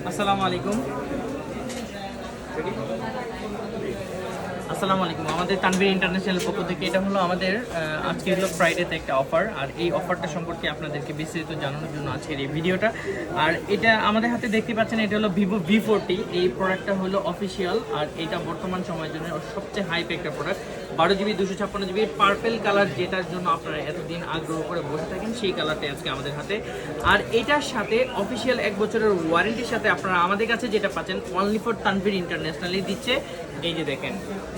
আসসালামু আলাইকুম। আসসালামু আলাইকুম। আমাদের তানভীর ইন্টারন্যাশনাল পক্ষ থেকে এটা হলো আমাদের আজকে হলো ফ্রাইডেতে একটা অফার, আর এই অফারটা সম্পর্কে আপনাদেরকে বিস্তারিত জানানোর জন্য আজকের এই ভিডিওটা। আর এটা আমাদের হাতে দেখতে পাচ্ছেন, এটা হলো ভিভো V40। এই প্রোডাক্টটা হলো অফিসিয়াল, আর এটা বর্তমান সময়ের জন্য সবচেয়ে হাইপ একটা product. 12GB 256GB purple colour, যেটার জন্য আপনারা এতদিন আগ্রহ করে বসে থাকেন, সেই কালারটা আজকে আমাদের হাতে। আর এটার সাথে অফিসিয়াল 1 বছরের ওয়ারেন্টির সাথে আপনারা আমাদের কাছে যেটা পাচ্ছেন অনলি ফর তানভীর ইন্টারন্যাশনালি দিচ্ছে। এই যে দেখেন,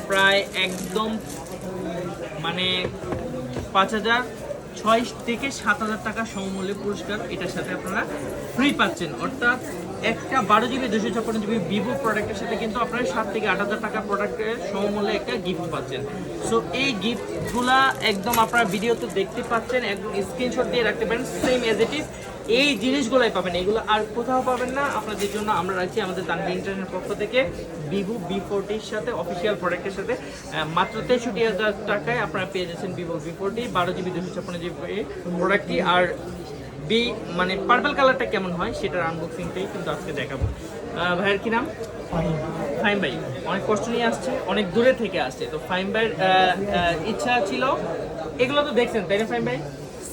প্রায় একদম মানে 5,006 থেকে 7,000 টাকা সমমূল্যে পুরস্কার এটার সাথে আপনারা ফ্রি পাচ্ছেন। অর্থাৎ একটা 12GB 256GB ভিভো প্রোডাক্টের সাথে কিন্তু আপনারা 7 থেকে 8,000 টাকা প্রোডাক্টের সমমূল্যে একটা গিফট পাচ্ছেন। সো এই গিফটগুলা একদম আপনারা ভিডিওতে দেখতে পাচ্ছেন, একদম স্ক্রিনশট দিয়ে রাখতে পারেন, সেম এজ ইট ইজ এই জিনিসগুলোই পাবেন, এগুলো আর কোথাও পাবেন না। আপনাদের জন্য আমরা রাখছি আমাদের তানভীর ইন্টারনেট পক্ষ থেকে ভিভো V40-র সাথে অফিসিয়াল প্রোডাক্টের সাথে মাত্র 63,000 টাকায় আপনারা পেয়ে যাচ্ছেন ভিভো V40 12GB 256GB প্রোডাক্টটি। আর মানে পার্পল কালারটা কেমন হয় সেটার আনবক্সিংটাই কিন্তু আজকে দেখাবো। ভাইয়ের কি নাম? ফাহিম ভাই অনেক কষ্ট নিয়ে আসছে, অনেক দূরে থেকে আসছে। তো ফাহিম ভাইয়ের ইচ্ছা ছিল, এগুলো তো দেখছেন তাই না ফাহিম ভাই,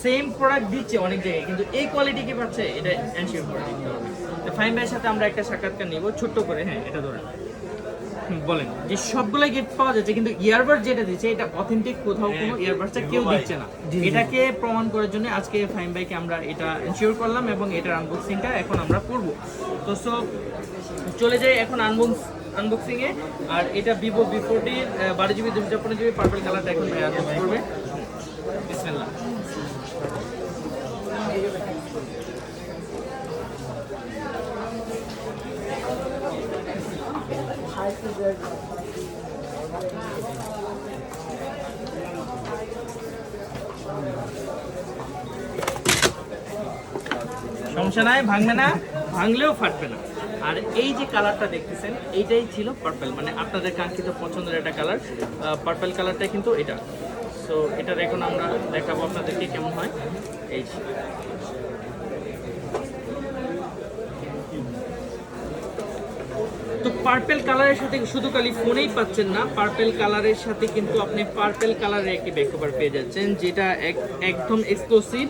সেম প্রোডাক্ট দিচ্ছে অনেক জায়গায়, কিন্তু এই কোয়ালিটি কি পাচ্ছে এটা এনশিওর করে দিতে হবে। তো ফাহিম ভাইয়ের সাথে আমরা একটা সাক্ষাৎকার নিব ছোট্ট করে। হ্যাঁ, এটা ধরেন, বলেন যে সবগুলো গিফট পাওয়া যাচ্ছে, কিন্তু ইয়ারবাড যেটা দিচ্ছে এটা অথেন্টিক, কোথাও কোনো ইয়ারবাডসটা কেউ দিচ্ছে না। এটাকে প্রমাণ করার জন্য আজকে ফাহিম ভাইকে আমরা এটা এনশিওর করলাম এবং এটার আনবক্সিংটা এখন আমরা করব। তো সব চলে যাই এখন আনবক্সিং এ। আর এটা ভিভো V40-র 12GB 256GB পার্পল কালারটা এখন আনবক্স করবে। বিসমিল্লাহ। সমস্যা নাই, ভাঙবে না, ভাঙলেও ফাটবে না। আর এই যে কালারটা দেখতেছেন এইটাই ছিল পার্পল, মানে আপনাদের কাঙ্ক্ষিত পছন্দের একটা কালার। পার্পল কালারটা কিন্তু এটা। সো এটার এখন আমরা দেখাবো আপনাদেরকে কেমন হয়। এই তো পার্পল কালারের সাথে শুধু খালি ফোনেই পাচ্ছেন না, পার্পল কালারের সাথে কিন্তু আপনি পার্পল কালারের একটি ব্যাক কভার পেয়ে যাচ্ছেন, যেটা একদম এক্সক্লুসিভ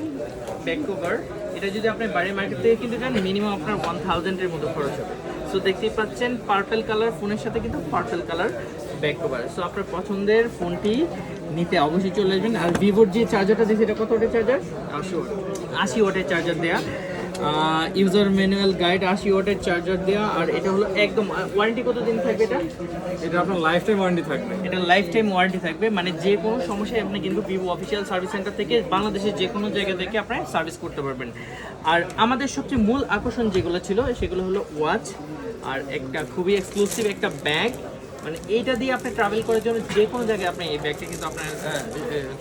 ব্যাক কভার। এটা যদি আপনি বাড়ির মার্কেট থেকে কিনতে চান মিনিমাম আপনার 1000-এর মতো খরচ হবে। সো দেখতেই পাচ্ছেন পার্পল কালার ফোনের সাথে কিন্তু purple colour back cover. So আপনার পছন্দের ফোনটি নিতে অবশ্যই চলে আসবেন। আর ভিভোর যে চার্জারটা দিয়েছে এটা কত ওয়াটের চার্জার? 80 ওয়াটের চার্জার দেয়া। ইউজার ম্যানুয়াল গাইড, 80 ওয়াটের চার্জার দেওয়া। আর এটা হলো একদম ওয়ারেন্টি কতদিন থাকবে এটা? এটা আপনার লাইফ টাইম ওয়ারেন্টি থাকবে। এটা লাইফ টাইম ওয়ারেন্টি থাকবে, মানে যে কোনো সমস্যায় আপনি কিন্তু ভিভো অফিসিয়াল সার্ভিস সেন্টার থেকে বাংলাদেশের যে কোনো জায়গা থেকে আপনি সার্ভিস করতে পারবেন। আর আমাদের সবচেয়ে মূল আকর্ষণ যেগুলো ছিল সেগুলো হলো ওয়াচ, আর একটা খুবই এক্সক্লুসিভ একটা ব্যাগ। মানে এইটা দিয়ে আপনি ট্রাভেল করার জন্য যে কোনো জায়গায় আপনি এই ব্যাগটা কিন্তু আপনার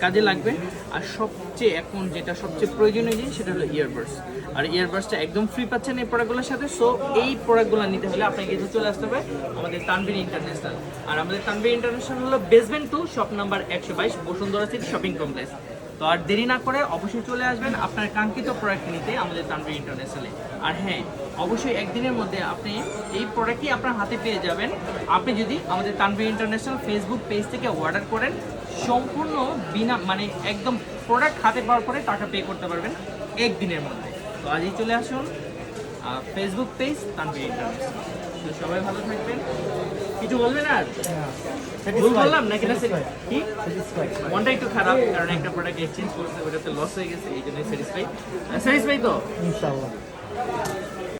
কাজে লাগবে। আর সবচেয়ে এখন যেটা সবচেয়ে প্রয়োজনীয় জিনিস সেটা হলো ইয়ারবাডস। আর ইয়ারবাডসটা একদম ফ্রি পাচ্ছেন এই প্রোডাক্টগুলোর সাথে। সো এই প্রোডাক্টগুলো নিতে হলে আপনাকে কিন্তু চলে আসতে হবে আমাদের তানভীর ইন্টারন্যাশনাল। আর আমাদের তানভীর ইন্টারন্যাশনাল হলো basement 2 shop number 122 Bashundhara city shopping complex. তো আর দেরি না করে অবশ্যই চলে আসবেন আপনার কাঙ্ক্ষিত প্রোডাক্ট নিতে আমাদের তানভীর ইন্টারন্যাশনালে। আর হ্যাঁ, অবশ্যই একদিনের মধ্যে আপনি এই প্রোডাক্টই আপনার হাতে পেয়ে যাবেন আপনি যদি আমাদের তানভীর ইন্টারন্যাশনাল ফেসবুক পেজ থেকে অর্ডার করেন। সম্পূর্ণ বিনা মানে একদম প্রোডাক্ট হাতে পাওয়ার পরে টাকা পে করতে পারবেন একদিনের মধ্যে। তো আজই চলে আসুন ফেসবুক পেজ তানভীর ইন্টারন্যাশনাল। তো সবাই ভালো থাকবেন। কিছু বলবেন আর? ভুল বললাম নাকি? না কি মনটা একটু খারাপ, কারণ একটা প্রোডাক্ট এক্সচেঞ্জ করতে ওটাতে লস হয়ে গেছে, এই জন্য স্যাটিসফাই তো ইনশাআল্লাহ।